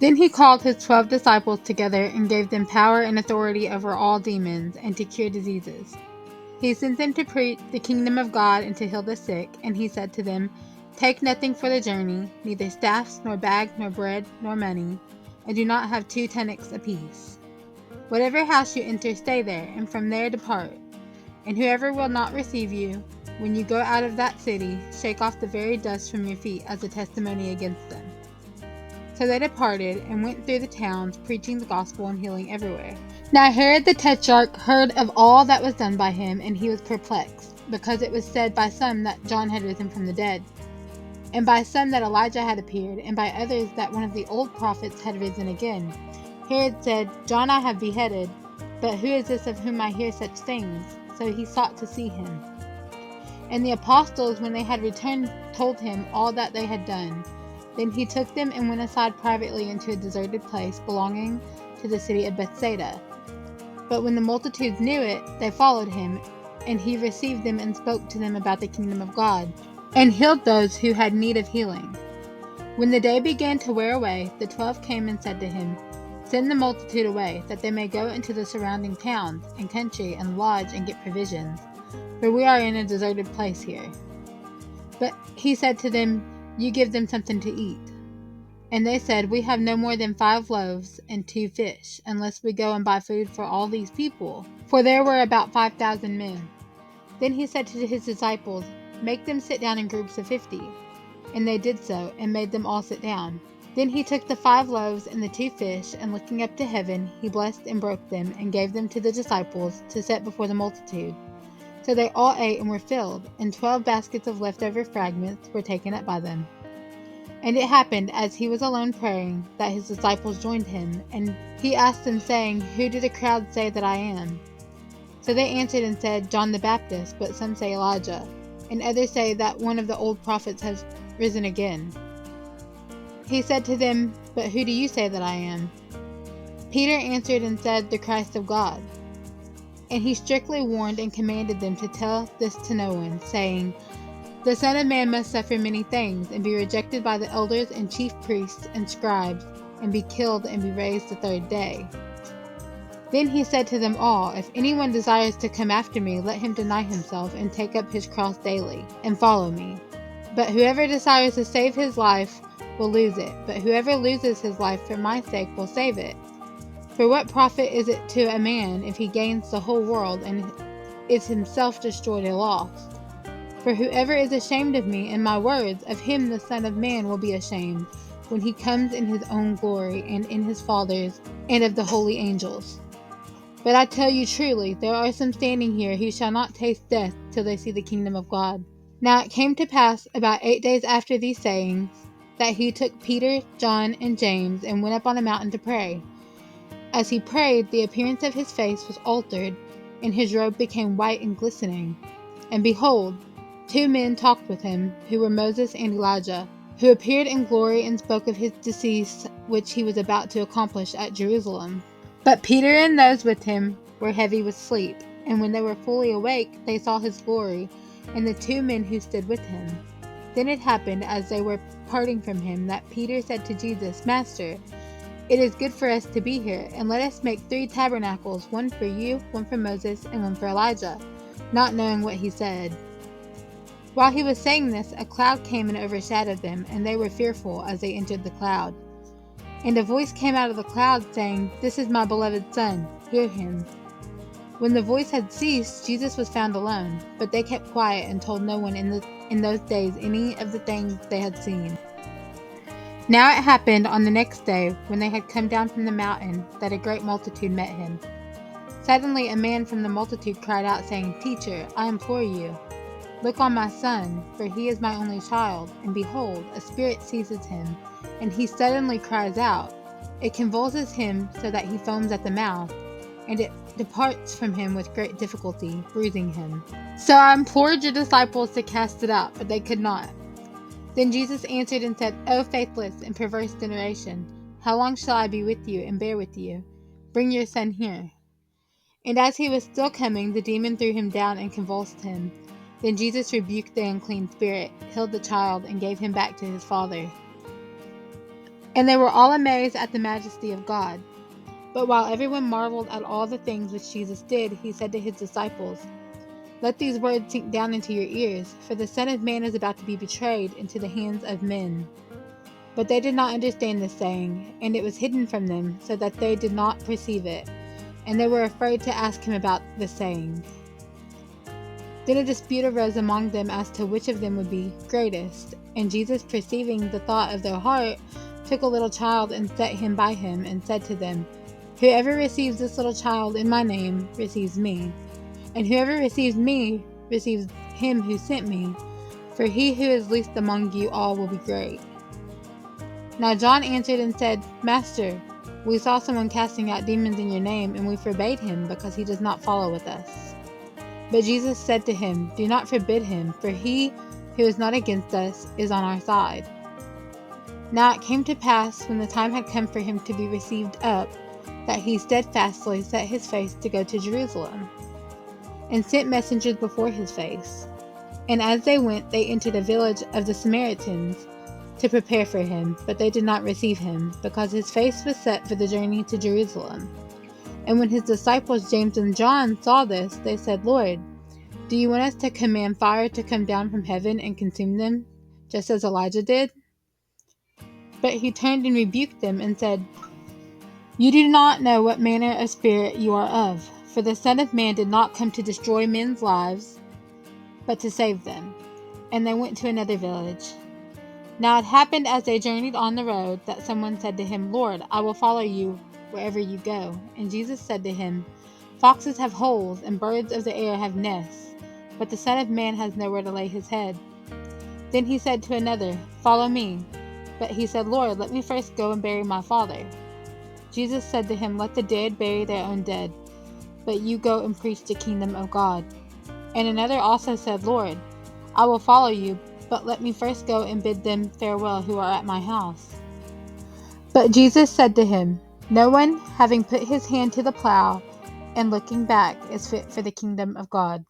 Then he called his 12 disciples together and gave them power and authority over all demons and to cure diseases. He sent them to preach the kingdom of God and to heal the sick, and he said to them, "Take nothing for the journey, neither staffs, nor bag, nor bread, nor money, and do not have 2 tunics apiece. Whatever house you enter, stay there, and from there depart. And whoever will not receive you, when you go out of that city, shake off the very dust from your feet as a testimony against them." So they departed and went through the towns, preaching the gospel and healing everywhere. Now Herod the Tetrarch heard of all that was done by him, and he was perplexed, because it was said by some that John had risen from the dead, and by some that Elijah had appeared, and by others that one of the old prophets had risen again. Herod said, "John I have beheaded, but who is this of whom I hear such things?" So he sought to see him. And the apostles, when they had returned, told him all that they had done. Then he took them and went aside privately into a deserted place belonging to the city of Bethsaida. But when the multitudes knew it, they followed him, and he received them and spoke to them about the kingdom of God, and healed those who had need of healing. When the day began to wear away, the 12 came and said to him, "Send the multitude away, that they may go into the surrounding towns and country and lodge and get provisions, for we are in a deserted place here." But he said to them, "You give them something to eat." And they said, "We have no more than 5 loaves and 2 fish, unless we go and buy food for all these people." For there were about 5,000 men. Then he said to his disciples, "Make them sit down in groups of 50. And they did so, and made them all sit down. Then he took the 5 loaves and the 2 fish, and looking up to heaven, he blessed and broke them, and gave them to the disciples to set before the multitude. So they all ate and were filled, and 12 baskets of leftover fragments were taken up by them. And it happened, as he was alone praying, that his disciples joined him, and he asked them, saying, "Who do the crowd say that I am?" So they answered and said, "John the Baptist, but some say Elijah, and others say that one of the old prophets has risen again." He said to them, "But who do you say that I am?" Peter answered and said, "The Christ of God." And he strictly warned and commanded them to tell this to no one, saying, "The Son of Man must suffer many things, and be rejected by the elders and chief priests and scribes, and be killed, and be raised the 3rd day." Then he said to them all, "If anyone desires to come after me, let him deny himself, and take up his cross daily, and follow me. But whoever desires to save his life will lose it, but whoever loses his life for my sake will save it. For what profit is it to a man if he gains the whole world, and is himself destroyed or lost? For whoever is ashamed of me and my words, of him the Son of Man will be ashamed, when he comes in his own glory, and in his Father's, and of the holy angels. But I tell you truly, there are some standing here who shall not taste death till they see the kingdom of God." Now it came to pass about 8 days after these sayings, that he took Peter, John, and James, and went up on a mountain to pray. As he prayed, the appearance of his face was altered, and his robe became white and glistening. And behold, 2 men talked with him, who were Moses and Elijah, who appeared in glory and spoke of his decease, which he was about to accomplish at Jerusalem. But Peter and those with him were heavy with sleep, and when they were fully awake, they saw his glory, and the 2 men who stood with him. Then it happened, as they were parting from him, that Peter said to Jesus, "Master, it is good for us to be here, and let us make 3 tabernacles, one for you, one for Moses, and one for Elijah," not knowing what he said. While he was saying this, a cloud came and overshadowed them, and they were fearful as they entered the cloud. And a voice came out of the cloud, saying, "This is my beloved Son, hear him." When the voice had ceased, Jesus was found alone, but they kept quiet and told no one in those days any of the things they had seen. Now it happened on the next day, when they had come down from the mountain, that a great multitude met him. Suddenly a man from the multitude cried out, saying, "Teacher, I implore you, look on my son, for he is my only child, and behold, a spirit seizes him, and he suddenly cries out. It convulses him so that he foams at the mouth, and it departs from him with great difficulty, bruising him. So I implored your disciples to cast it out, but they could not." Then Jesus answered and said, "O faithless and perverse generation, how long shall I be with you and bear with you? Bring your son here." And as he was still coming, the demon threw him down and convulsed him. Then Jesus rebuked the unclean spirit, healed the child, and gave him back to his father. And they were all amazed at the majesty of God. But while everyone marveled at all the things which Jesus did, he said to his disciples, "Let these words sink down into your ears, for the Son of Man is about to be betrayed into the hands of men." But they did not understand this saying, and it was hidden from them, so that they did not perceive it, and they were afraid to ask him about the saying. Then a dispute arose among them as to which of them would be greatest. And Jesus, perceiving the thought of their heart, took a little child and set him by him, and said to them, "Whoever receives this little child in my name receives me, and whoever receives me receives him who sent me. For he who is least among you all will be great." Now John answered and said, "Master, we saw someone casting out demons in your name, and we forbade him, because he does not follow with us." But Jesus said to him, "Do not forbid him, for he who is not against us is on our side." Now it came to pass, when the time had come for him to be received up, that he steadfastly set his face to go to Jerusalem, and sent messengers before his face. And as they went, they entered a village of the Samaritans to prepare for him, but they did not receive him, because his face was set for the journey to Jerusalem. And when his disciples James and John saw this, they said, "Lord, do you want us to command fire to come down from heaven and consume them, just as Elijah did?" But he turned and rebuked them and said, "You do not know what manner of spirit you are of, for the Son of Man did not come to destroy men's lives, but to save them." And they went to another village. Now it happened as they journeyed on the road that someone said to him, "Lord, I will follow you wherever you go." And Jesus said to him, "Foxes have holes, and birds of the air have nests, but the Son of Man has nowhere to lay his head." Then he said to another, "Follow me." But he said, "Lord, let me first go and bury my father." Jesus said to him, "Let the dead bury their own dead, but you go and preach the kingdom of God." And another also said, "Lord, I will follow you, but let me first go and bid them farewell who are at my house." But Jesus said to him, "No one, having put his hand to the plow and looking back, is fit for the kingdom of God."